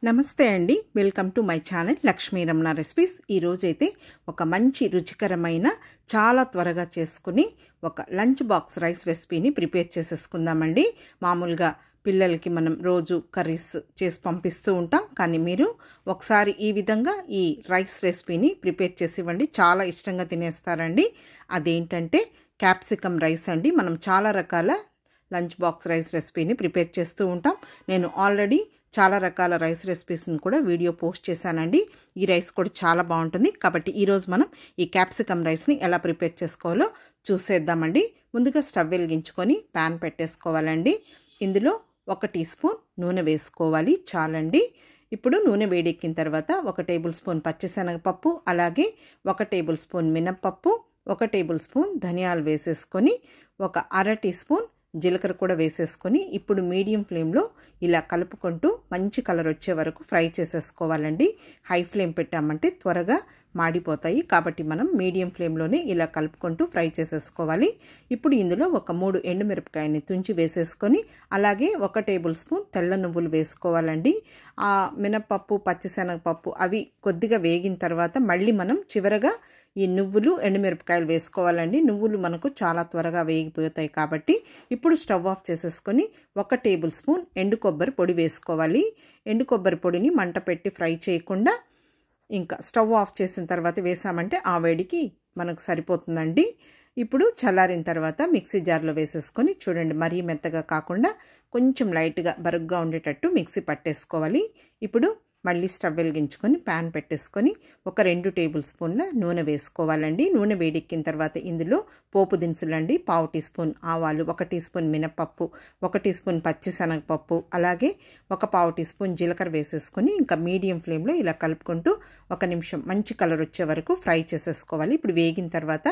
నమస్తే అండి, welcome to my channel Lakshmi Ramana recipes. ఈ రోజైతే ఒక మంచి రుచికరమైన చాలా త్వరగా చేసుకుని ఒక లంచ్ బాక్స్ రైస్ రెసిపీని ప్రిపేర్ చేసేసుకుందామండి. మామూలుగా పిల్లలకి మనం రోజు కర్రీస్ చేసి పంపిస్తూ ఉంటాం, కానీ మీరు ఒకసారి ఈ విధంగా ఈ రైస్ రెసిపీని ప్రిపేర్ చేసి ఇవ్వండి, చాలా ఇష్టంగా తినేస్తారండి. అదేంటంటే క్యాప్సికమ్ రైస్ అండి. మనం చాలా రకాల లంచ్ బాక్స్ రైస్ రెసిపీని ప్రిపేర్ చేస్తూ ఉంటాం. నేను ఆల్రెడీ చాలా రకాల రైస్ రెసిపీస్ని కూడా వీడియో పోస్ట్ చేశానండి. ఈ రైస్ కూడా చాలా బాగుంటుంది. కాబట్టి ఈరోజు మనం ఈ క్యాప్సికమ్ రైస్ని ఎలా ప్రిపేర్ చేసుకోవాలో చూసేద్దామండి. ముందుగా స్టవ్ వెలిగించుకొని ప్యాన్ పెట్టేసుకోవాలండి. ఇందులో 1 టీ స్పూన్ నూనె వేసుకోవాలి, చాలండి. ఇప్పుడు నూనె వేడెక్కిన తర్వాత 1 టేబుల్ స్పూన్ పచ్చిశనగపప్పు, అలాగే 1 టేబుల్ స్పూన్ మినప్పప్పు, 1 టేబుల్ స్పూన్ ధనియాలు వేసేసుకొని 1/2 టీ స్పూన్ జీలకర్ర కూడా వేసేసుకొని ఇప్పుడు మీడియం ఫ్లేమ్లో ఇలా కలుపుకుంటూ మంచి కలర్ వచ్చే వరకు ఫ్రై చేసేసుకోవాలండి. హై ఫ్లేమ్ పెట్టామంటే త్వరగా మాడిపోతాయి, కాబట్టి మనం మీడియం ఫ్లేమ్లోనే ఇలా కలుపుకుంటూ ఫ్రై చేసేసుకోవాలి. ఇప్పుడు ఇందులో 3 ఎండుమిరపకాయని తుంచి వేసేసుకొని అలాగే 1 టేబుల్ స్పూన్ తెల్ల నువ్వులు వేసుకోవాలండి. ఆ మినప్పప్పు, పచ్చిశనగపప్పు అవి కొద్దిగా వేగిన తర్వాత మళ్ళీ మనం చివరగా ఈ నువ్వులు, ఎండుమిరపకాయలు వేసుకోవాలండి. నువ్వులు మనకు చాలా త్వరగా వేగిపోతాయి కాబట్టి ఇప్పుడు స్టవ్ ఆఫ్ చేసేసుకొని 1 టేబుల్ స్పూన్ ఎండు కొబ్బరి పొడి వేసుకోవాలి. ఎండు కొబ్బరి పొడిని మంట పెట్టి ఫ్రై చేయకుండా ఇంకా స్టవ్ ఆఫ్ చేసిన తర్వాత వేసామంటే ఆ వేడికి మనకు సరిపోతుందండి. ఇప్పుడు చల్లారిన తర్వాత మిక్సీ జార్లో వేసేసుకొని చూడండి, మరీ మెత్తగా కాకుండా కొంచెం లైట్గా బరుగ్గా ఉండేటట్టు మిక్సీ పట్టేసుకోవాలి. ఇప్పుడు మళ్ళీ స్టవ్ వెలిగించుకొని ప్యాన్ పెట్టేసుకొని 2 టేబుల్ స్పూన్ల నూనె వేసుకోవాలండి. నూనె వేడెక్కిన తర్వాత ఇందులో పోపు దినుసులండి, 1/2 టీ స్పూన్ ఆవాలు, 1 టీ స్పూన్ మినప్పప్పు, 1 టీ స్పూన్ పచ్చిశనగపప్పు, అలాగే 1/4 టీ స్పూన్ జీలకర్ర వేసేసుకొని ఇంకా మీడియం ఫ్లేమ్లో ఇలా కలుపుకుంటూ 1 నిమిషం మంచి కలర్ వచ్చే వరకు ఫ్రై చేసేసుకోవాలి. ఇప్పుడు వేగిన తర్వాత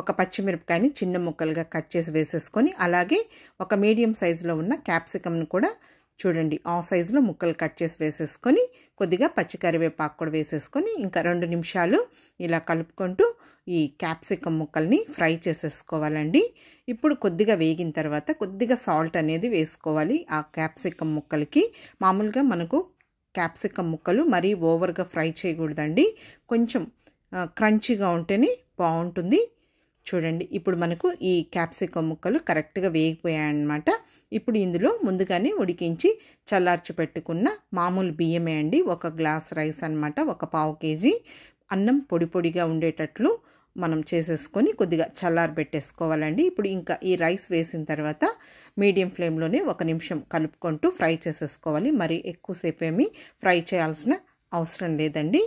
1 పచ్చిమిరపకాయని చిన్న ముక్కలుగా కట్ చేసి వేసేసుకొని అలాగే 1 మీడియం సైజులో ఉన్న క్యాప్సికమ్ను కూడా చూడండి ఆ సైజులో ముక్కలు కట్ చేసి వేసేసుకొని కొద్దిగా పచ్చి కరివేపాకు కూడా వేసేసుకొని ఇంకా 2 నిమిషాలు ఇలా కలుపుకుంటూ ఈ క్యాప్సికమ్ ముక్కల్ని ఫ్రై చేసేసుకోవాలండి. ఇప్పుడు కొద్దిగా వేగిన తర్వాత కొద్దిగా సాల్ట్ అనేది వేసుకోవాలి ఆ క్యాప్సికమ్ ముక్కలకి. మామూలుగా మనకు క్యాప్సికమ్ ముక్కలు మరీ ఓవర్గా ఫ్రై చేయకూడదండి, కొంచెం క్రంచీగా ఉంటేనే బాగుంటుంది. చూడండి ఇప్పుడు మనకు ఈ క్యాప్సికమ్ ముక్కలు కరెక్ట్గా వేగిపోయాయన్నమాట. ఇప్పుడు ఇందులో ముందుగానే ఉడికించి చల్లార్చి పెట్టుకున్న మామూలు బియ్యమే అండి, 1 గ్లాస్ రైస్ అన్నమాట, 1/4 కేజీ అన్నం పొడి పొడిగా ఉండేటట్లు మనం చేసేసుకొని కొద్దిగా చల్లారి పెట్టేసుకోవాలండి. ఇప్పుడు ఇంకా ఈ రైస్ వేసిన తర్వాత మీడియం ఫ్లేమ్లోనే 1 నిమిషం కలుపుకుంటూ ఫ్రై చేసేసుకోవాలి. మరి ఎక్కువసేపు ఏమీ ఫ్రై చేయాల్సిన అవసరం లేదండి.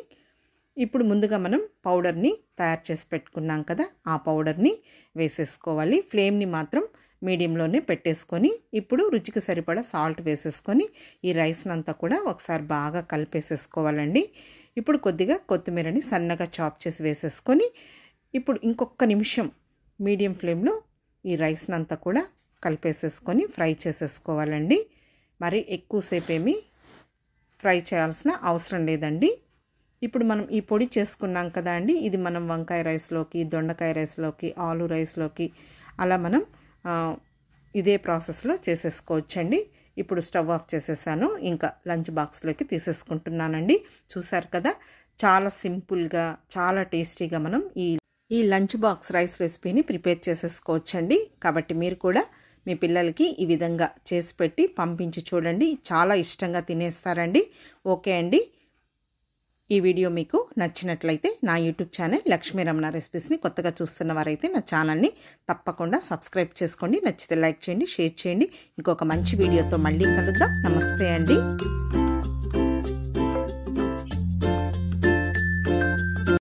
ఇప్పుడు ముందుగా మనం పౌడర్ని తయారు చేసి పెట్టుకున్నాం కదా, ఆ పౌడర్ని వేసేసుకోవాలి. ఫ్లేమ్ని మాత్రం మీడియంలోనే పెట్టేసుకొని ఇప్పుడు రుచికి సరిపడా సాల్ట్ వేసేసుకొని ఈ రైస్ని అంతా కూడా ఒకసారి బాగా కలిపేసేసుకోవాలండి. ఇప్పుడు కొద్దిగా కొత్తిమీరని సన్నగా చాప్ చేసి వేసేసుకొని ఇప్పుడు ఇంకొక నిమిషం మీడియం ఫ్లేమ్లో ఈ రైస్ని అంతా కూడా కలిపేసేసుకొని ఫ్రై చేసేసుకోవాలండి. మరి ఎక్కువసేపు ఏమీ ఫ్రై చేయాల్సిన అవసరం లేదండి. ఇప్పుడు మనం ఈ పొడి చేసుకున్నాం కదా అండి, ఇది మనం వంకాయ రైస్లోకి, దొండకాయ రైస్లోకి, ఆలు రైస్లోకి అలా మనం ఇదే ప్రాసెస్లో చేసేసుకోవచ్చండి. ఇప్పుడు స్టవ్ ఆఫ్ చేసేసాను, ఇంకా లంచ్ బాక్స్లోకి తీసేసుకుంటున్నానండి. చూసారు కదా, చాలా సింపుల్గా చాలా టేస్టీగా మనం ఈ లంచ్ బాక్స్ రైస్ రెసిపీని ప్రిపేర్ చేసేసుకోవచ్చండి. కాబట్టి మీరు కూడా మీ పిల్లలకి ఈ విధంగా చేసి పెట్టి పంపించి చూడండి, చాలా ఇష్టంగా తినేస్తారండి. ఓకే అండి, ఈ వీడియో మీకు నచ్చినట్లయితే నా యూట్యూబ్ ఛానల్ లక్ష్మీ రమణ రెసిపీస్ని కొత్తగా చూస్తున్న వారైతే నా ఛానల్ని తప్పకుండా సబ్స్క్రైబ్ చేసుకోండి. నచ్చితే లైక్ చేయండి, షేర్ చేయండి. ఇంకొక మంచి వీడియోతో మళ్ళీ కలుద్దాం. నమస్తే అండి.